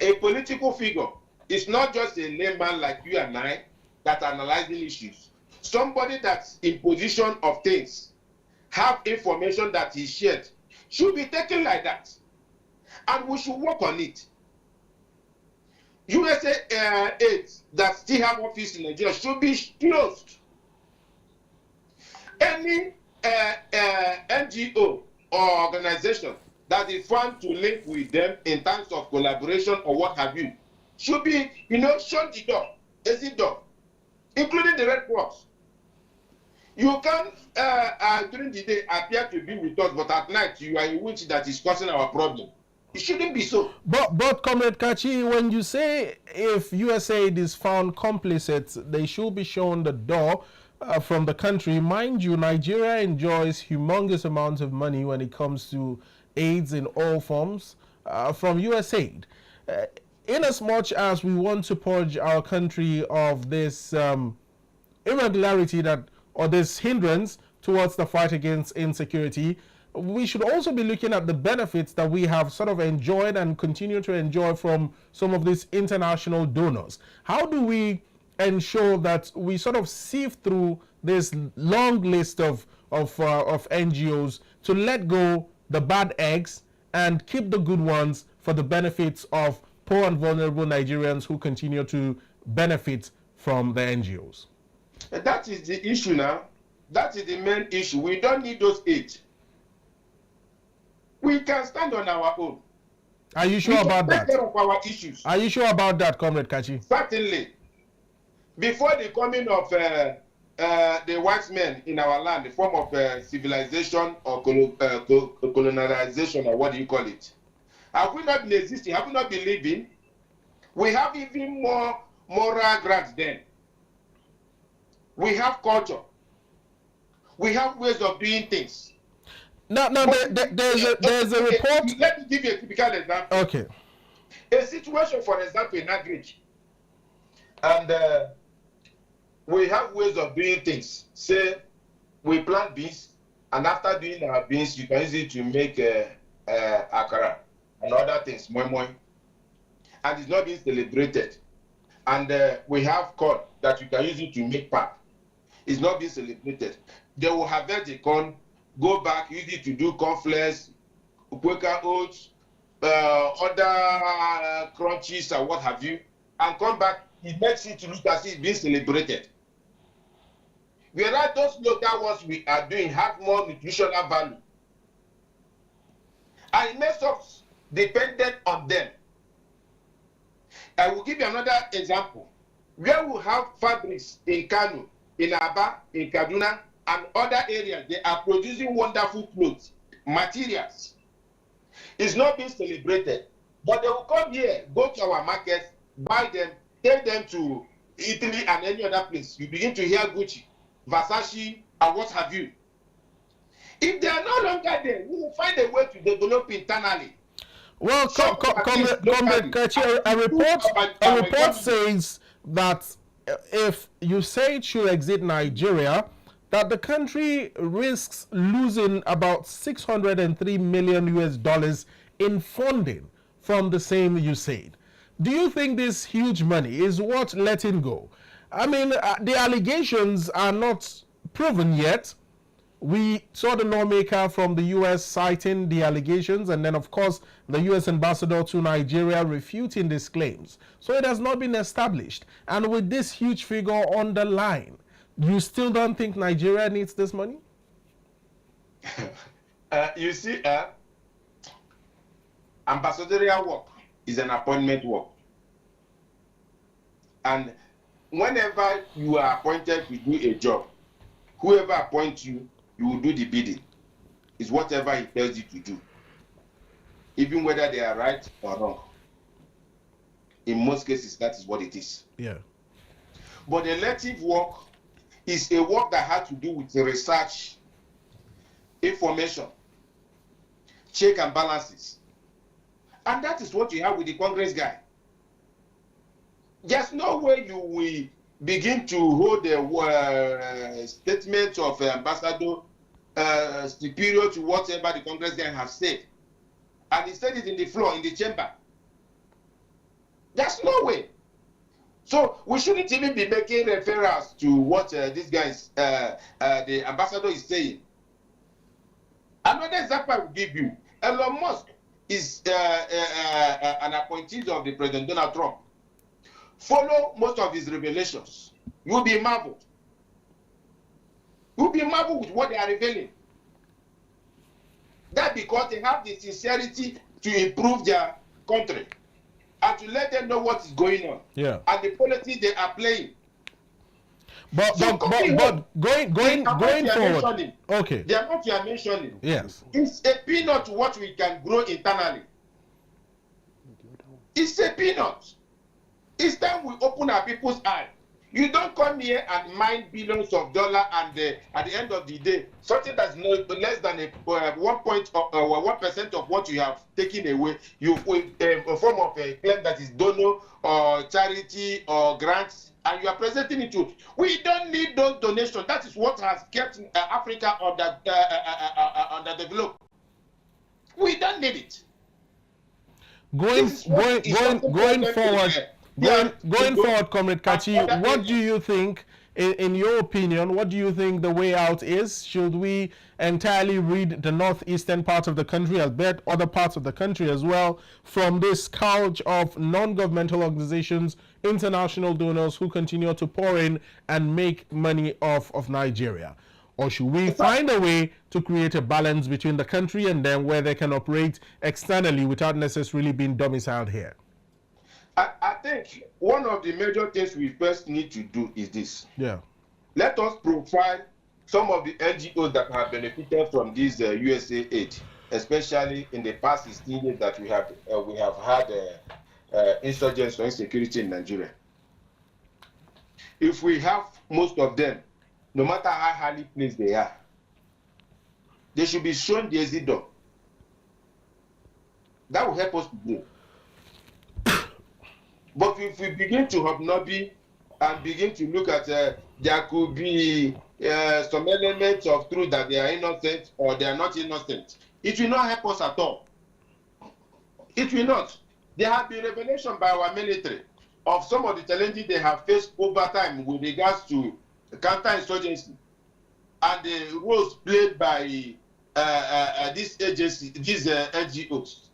S3: a political figure. It's not just a layman like you and I that analyzing issues. Somebody that's in position of things, have information that is shared, should be taken like that. And we should work on it. USAID aids that still have office in Nigeria should be closed. Any NGO or organization that is found to link with them in terms of collaboration or what have you should be, shown the door, exit door, including the Red Cross. You can, during the day, appear to be with us, but at night you are a witch that is causing our problem. It shouldn't be so.
S2: But Comrade Kachi, when you say if USAID is found complicit, they should be shown the door from the country. Mind you, Nigeria enjoys humongous amounts of money when it comes to aids in all forms from USAID. Inasmuch as we want to purge our country of this irregularity or this hindrance towards the fight against insecurity, we should also be looking at the benefits that we have sort of enjoyed and continue to enjoy from some of these international donors. How do we ensure that we sort of sift through this long list of NGOs to let go the bad eggs and keep the good ones for the benefits of poor and vulnerable Nigerians who continue to benefit from the NGOs?
S3: That is the issue now. That is the main issue. We don't need those aids. We can stand on our own.
S2: Are you sure about that?
S3: Take care of our issues.
S2: Are you sure about that, Comrade Kachi?
S3: Certainly. Before the coming of the white men in our land, the form of civilization or colonization, or what do you call it? Have we not been existing? Have we not been living? We have even more moral grounds then. We have culture. We have ways of doing things.
S2: No, there's a report.
S3: Let me give you a typical example.
S2: Okay.
S3: A situation, for example, in Agric, and we have ways of doing things. Say, we plant beans, and after doing our beans, you can use it to make akara and other things, moi moi, and it's not being celebrated. And we have corn that you can use it to make pap. It's not being celebrated. They will harvest the corn, go back, use it to do cornflakes, Quaker oats, other crunches and what have you, and come back. It makes it look as if it's being celebrated. Whereas those local ones we are doing have more nutritional value. And it makes us dependent on them. I will give you another example. Where we have fabrics in Kano, in Aba, in Kaduna, and other areas, they are producing wonderful clothes, materials. It's not being celebrated. But they will come here, go to our markets, buy them, take them to Italy and any other place. You begin to hear Gucci, Versace, and what have you. If they are no longer there, we will find a way to develop internally.
S2: Well, Comrade Kachi, a report says that if USAID should exit Nigeria, that the country risks losing about $603 million in funding from the same USAID. Do you think this huge money is worth letting go? I mean, the allegations are not proven yet. We saw the lawmaker from the U.S. citing the allegations, and then, of course, the U.S. ambassador to Nigeria refuting these claims. So it has not been established. And with this huge figure on the line, you still don't think Nigeria needs this money?
S3: You see, ambassadorial work is an appointment work. And whenever you are appointed to do a job, whoever appoints you, you will do the bidding. It's whatever he tells you to do, even whether they are right or wrong. In most cases, that is what it is.
S2: Yeah.
S3: But elective work is a work that has to do with research, information, check and balances. And that is what you have with the Congress guy. There's no way you will begin to hold the statement of ambassador superior to whatever the Congress guy has said. And he said it in the floor, in the chamber. There's no way. So we shouldn't even be making referrals to what this guy is, the ambassador is saying. Another example I will give you. Elon Musk is an appointee of the President Donald Trump. follow most of his revelations, you'll be marveled. You'll be marveled with what they are revealing. That's because they have the sincerity to improve their country and to let them know what is going on.
S2: Yeah.
S3: And the policy they are playing.
S2: But going forward. Okay.
S3: The amount you are mentioning.
S2: Yes.
S3: It's a peanut to what we can grow internally. It's a peanut. It's time we open our people's eyes. You don't come here and mine billions of dollars and at the end of the day, something that's no less than a 1% of what you have taken away, you a form of a claim that is donor or charity or grants, and you are presenting it to. We don't need those donations. That is what has kept Africa underdeveloped. We don't need it.
S2: Going forward, Comrade Kachi, what do you think, in your opinion, what do you think the way out is? Should we entirely rid the northeastern part of the country, I bet other parts of the country as well, from this scourge of non-governmental organizations, international donors who continue to pour in and make money off of Nigeria? Or should we find a way to create a balance between the country and them where they can operate externally without necessarily being domiciled here?
S3: I think one of the major things we first need to do is this.
S2: Yeah.
S3: Let us profile some of the NGOs that have benefited from this USAID, especially in the past 16 years that we have had insurgency or insecurity in Nigeria. If we have most of them, no matter how highly placed they are, they should be shown the exit door. That will help us to grow. But if we begin to hobnobby and begin to look at there could be some elements of truth that they are innocent or they are not innocent, it will not help us at all. It will not. There have been revelation by our military of some of the challenges they have faced over time with regards to counterinsurgency and the roles played by this agency, these NGOs.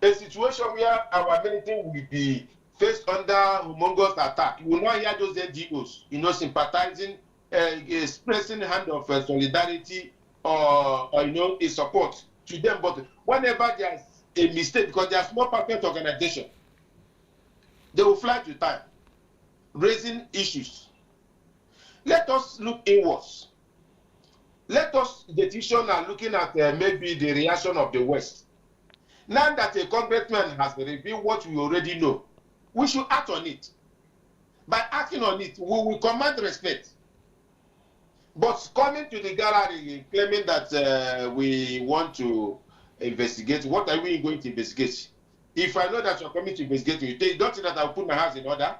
S3: A situation where our military will be faced under humongous attack. You will not hear those NGOs, sympathizing, expressing a hand of solidarity or a support to them. But whenever there's a mistake, because they are small perfect organization, they will fly to time, raising issues. Let us look inwards. Let us, the decision are looking at maybe the reaction of the West. Now that a congressman has revealed what we already know, we should act on it. By acting on it, we will command respect. But coming to the gallery claiming that we want to investigate, what are we going to investigate? If I know that you're coming to investigate, you don't think that I'll put my house in order?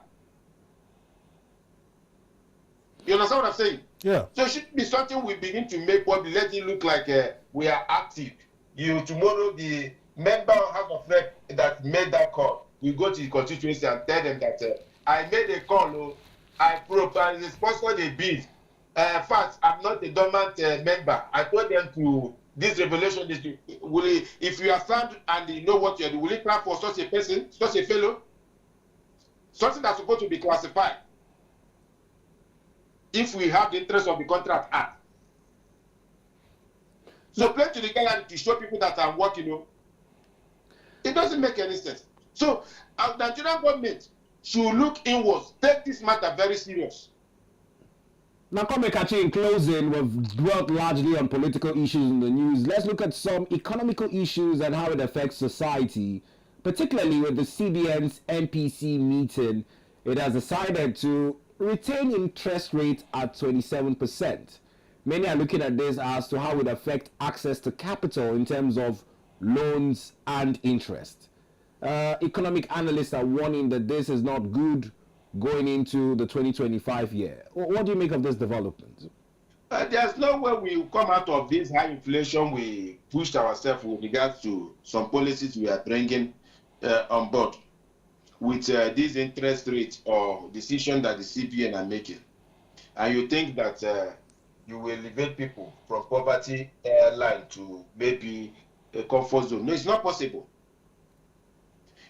S3: You understand what I'm saying?
S2: Yeah.
S3: So it should be something we begin to make public, let it look like we are active. Tomorrow, the member of House of Rep that made that call, we go to the constituency and tell them that I made a call, I sponsored a bill. First, I'm not a dormant member. I told them to this revelation. If you are found and you know what you're doing, will you clap for such a person, such a fellow? Something that's supposed to be classified. If we have the interest of the Contract Act. So play to the gallery to show people that I'm working, it doesn't make any sense. So our Nigerian government should look inwards, take this matter very serious.
S1: Now, Comrade Kachi, in closing, we've dwelt largely on political issues in the news. Let's look at some economical issues and how it affects society, particularly with the CBN's MPC meeting. It has decided to retain interest rate at 27%. Many are looking at this as to how it would affect access to capital in terms of loans and interest. Economic analysts are warning that this is not good going into the 2025 year. What do you make of this development?
S3: There's no way we will come out of this high inflation we pushed ourselves with regards to some policies we are bringing on board with this interest rate or decision that the CBN are making. And you think that you will elevate people from poverty line to maybe a comfort zone. No, it's not possible.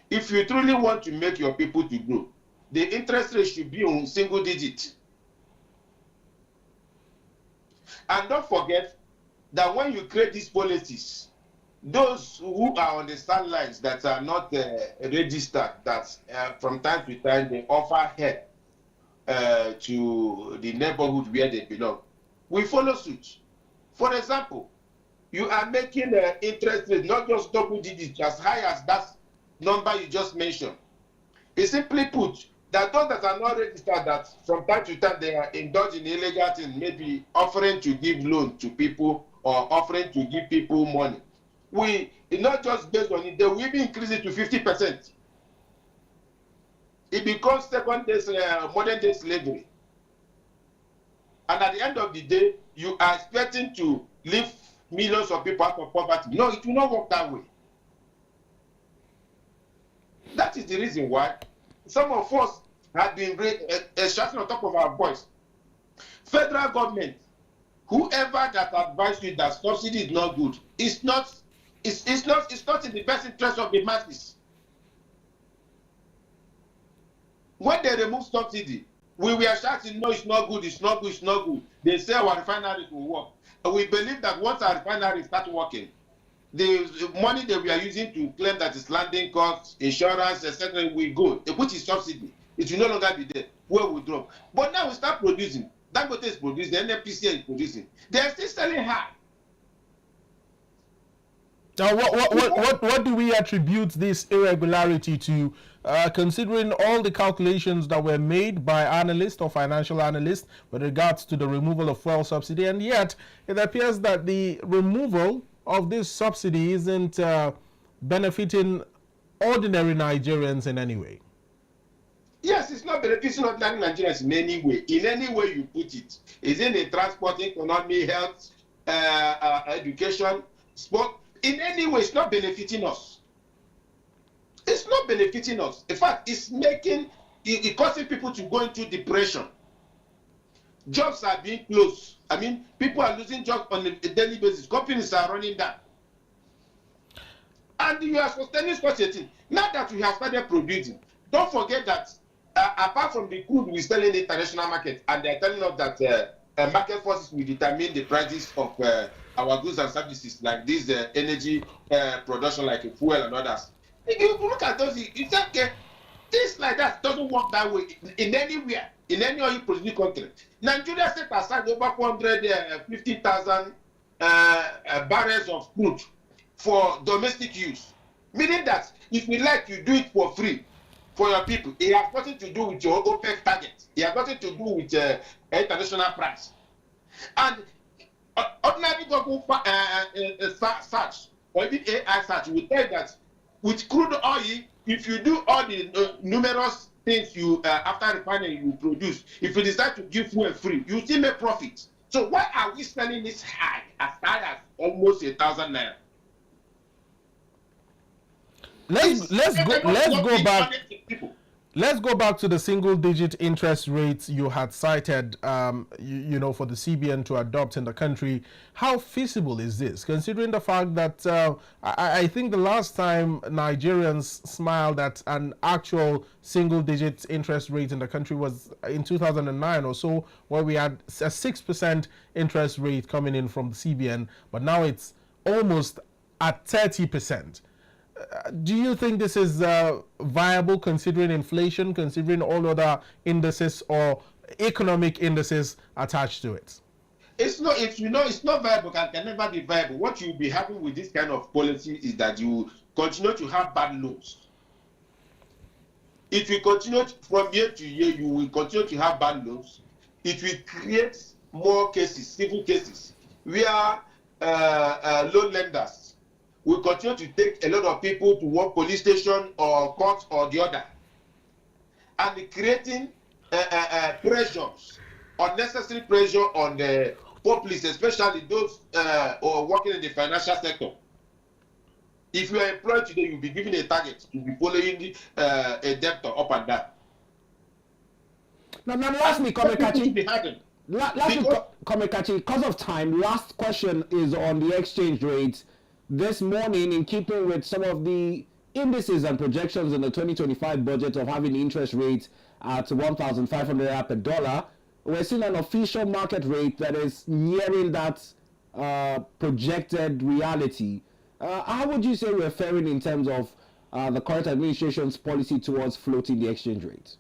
S3: If you truly want to make your people to grow, the interest rate should be on single digit. And don't forget that when you create these policies, those who are on the sidelines that are not registered, that from time to time they offer help to the neighborhood where they belong, we follow suit. For example, you are making interest rate not just double digits as high as that number you just mentioned. It's simply put that those that are not registered, that from time to time they are indulging in illegal things, maybe offering to give loan to people or offering to give people money. We not just based on it, they will even increase it to 50%. It becomes second day modern day slavery. And at the end of the day, you are expecting to lift millions of people out of poverty. No, it will not work that way. That is the reason why some of us have been shouting on top of our voice. Federal government, whoever that advised you that subsidy is not good, it's not in the best interest of the masses. When they remove subsidy, we were shouting, no, it's not good, it's not good, it's not good. They say our refineries will work. And we believe that once our refineries start working, the money that we are using to claim that is landing costs, insurance, etc., will go, which is subsidy. It will no longer be there. Where we drop. But now we start producing. Dangote is producing, the NPC is producing. They are still selling high.
S2: Now, what do we attribute this irregularity to, considering all the calculations that were made by analysts or financial analysts with regards to the removal of fuel subsidy, and yet it appears that the removal of this subsidy isn't benefiting ordinary Nigerians in any way?
S3: Yes, it's not benefiting ordinary Nigerians in any way. In any way you put it. It's in the transport, economy, health, education, sport. In any way, it's not benefiting us. It's not benefiting us. In fact, it's causing people to go into depression. Jobs are being closed. I mean, people are losing jobs on a daily basis. Companies are running down. And you are sustaining such a thing. Now that we have started producing, don't forget that apart from the crude we sell in the international market, and they are telling us that market forces will determine the prices of our goods and services, like this energy production, like fuel and others. If you look at those, you say, okay, this like that doesn't work that way in anywhere, in any oil producing country. Nigeria set aside over 450,000 barrels of crude for domestic use, meaning that if you like, you do it for free for your people. It has nothing to do with your OPEC target. It has nothing to do with international price. And ordinary Google search or even AI search will tell you that with crude oil, if you do all the numerous things you after refining you produce, if you decide to give fuel free, you still make profit. So why are we selling this high as almost 1,000 naira?
S2: Let's go back to the single-digit interest rates you had cited, you know, for the CBN to adopt in the country. How feasible is this, considering the fact that I think the last time Nigerians smiled at an actual single-digit interest rate in the country was in 2009 or so, where we had a 6% interest rate coming in from the CBN, but now it's almost at 30%. Do you think this is viable, considering inflation, considering all other indices or economic indices attached to it?
S3: It's not. It's not viable. Can never be viable. What you'll be having with this kind of policy is that you continue to have bad loans. If you continue from year to year, you will continue to have bad loans. It will create more cases, civil cases, where loan lenders will continue to take a lot of people to one police station or court or the other, and creating pressures, unnecessary pressure on the populace, especially those who are working in the financial sector. If you are employed today, you'll be given a target to be following a debtor up and down.
S1: Now lastly, Komekachi, because of time, last question is on the exchange rate. This morning, in keeping with some of the indices and projections in the 2025 budget of having interest rates at 1,500 per dollar. We're seeing an official market rate that is nearing that projected reality. How would you say we're faring in terms of the current administration's policy towards floating the exchange rate?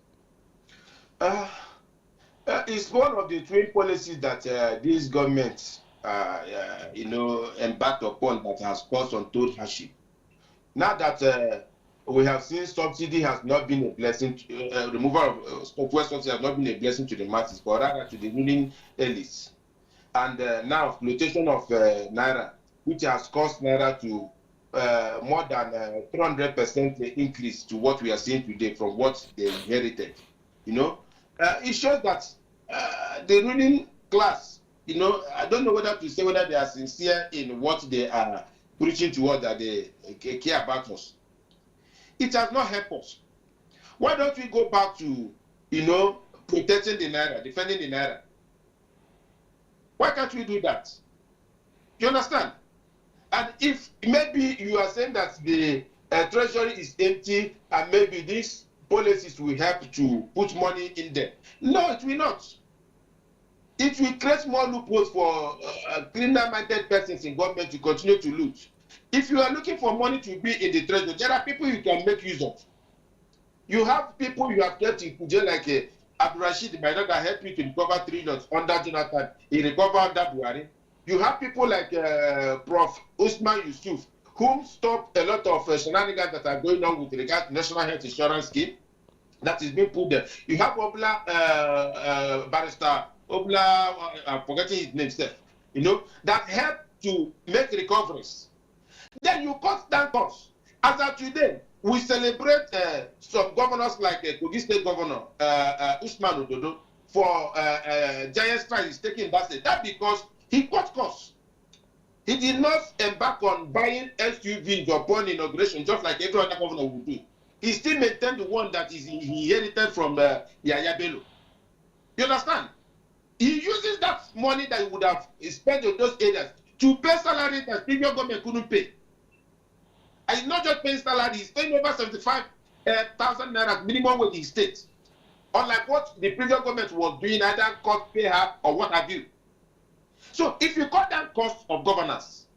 S3: It's one of the twin policies that this government, embarked upon that has caused untold hardship. Now that we have seen subsidy has not been a blessing, removal of fuel subsidy has not been a blessing to the masses, but rather to the ruling elites. And now flotation of Naira, which has caused Naira to more than 300% increase to what we are seeing today from what they inherited. It shows that the ruling class, I don't know whether to say whether they are sincere in what they are preaching to us, that they care about us. It has not helped us. Why don't we go back to, protecting the Naira, defending the Naira? Why can't we do that? You understand? And if maybe you are saying that the treasury is empty and maybe these policies will help to put money in there. No, it will not. It will create more loopholes for criminal-minded persons in government to continue to loot. If you are looking for money to be in the treasury, there are people you can make use of. You have people you have kept in jail like Abdul Rashid, my dad, that helped you to recover trillions under Jonathan. He recovered under Buhari. You have people like Prof. Usman Yusuf, whom stopped a lot of shenanigans that are going on with regard to National Health Insurance Scheme that is being put there. You have Obla, Barrister Obla, I'm forgetting his name, Steph, that help to make recoveries. Then you cut down costs. As of today, we celebrate some governors like Kogi State Governor Usman Ododo for giant strides he's taking that state. That's because he cut costs. He did not embark on buying SUVs upon inauguration, just like every other governor would do. He still maintained the one that he inherited from Yaya Bello. You understand? He uses that money that he would have spent in those areas to pay salaries that previous government couldn't pay. And he's not just paying salary, he's paying over 75,000 naira minimum wage in state. Unlike what the previous government was doing, either cost, pay her, or what have you. So if you cut down costs of governance,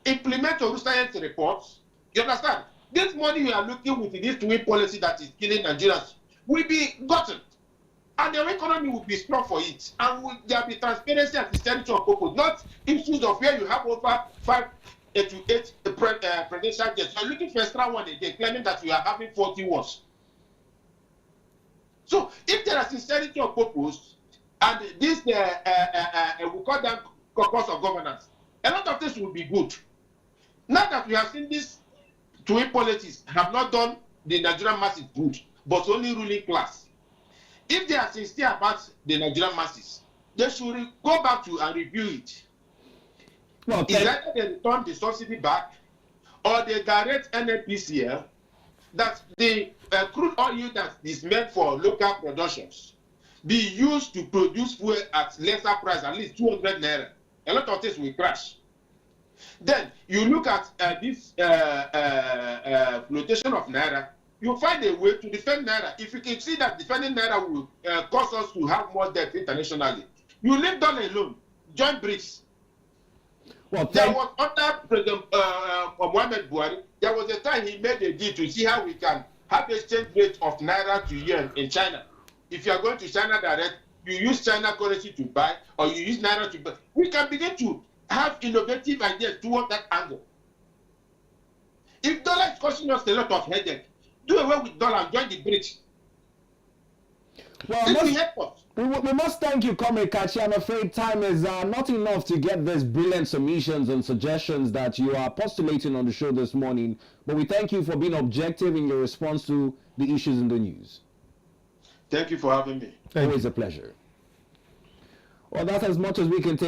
S3: implement your science reports, you understand? This money you are looking with this twin policy that is killing Nigerians will be gotten. And the economy will be strong for it. And there will be transparency and sincerity of purpose, not issues of where you have over 5 to 8 presidential guests. You are looking for extra one a day, claiming that you are having 40 ones. So if there is sincerity of purpose, and this we call them cost of governance, a lot of things will be good. Now that we have seen these twin policies have not done the Nigerian masses good, but only ruling class. If they are sincere about the Nigerian masses, they should go back to and review it. Well, is either they return the subsidy back, or they direct NNPCL that the crude oil that is meant for local productions be used to produce fuel at lesser price, at least 200 naira. A lot of things will crash. Then you look at this flotation of Naira, you find a way to defend Naira. If you can see that defending Naira will cause us to have more debt internationally, you leave them alone. Join BRICS. Well, there was under President Muhammad Buhari, there was a time he made a deal to see how we can have exchange rate of Naira to yuan in China. If you are going to China direct, you use China currency to buy, or you use Naira to buy. We can begin to have innovative ideas toward that angle. If dollar is costing us a lot of headache, do away with dollar and join the BRICS.
S1: Well, we must thank you, Comrade Kachi. I'm afraid time is not enough to get these brilliant submissions and suggestions that you are postulating on the show this morning. But we thank you for being objective in your response to the issues in the news.
S3: Thank you for having me.
S1: Always a pleasure. Well, that's as much as we can take.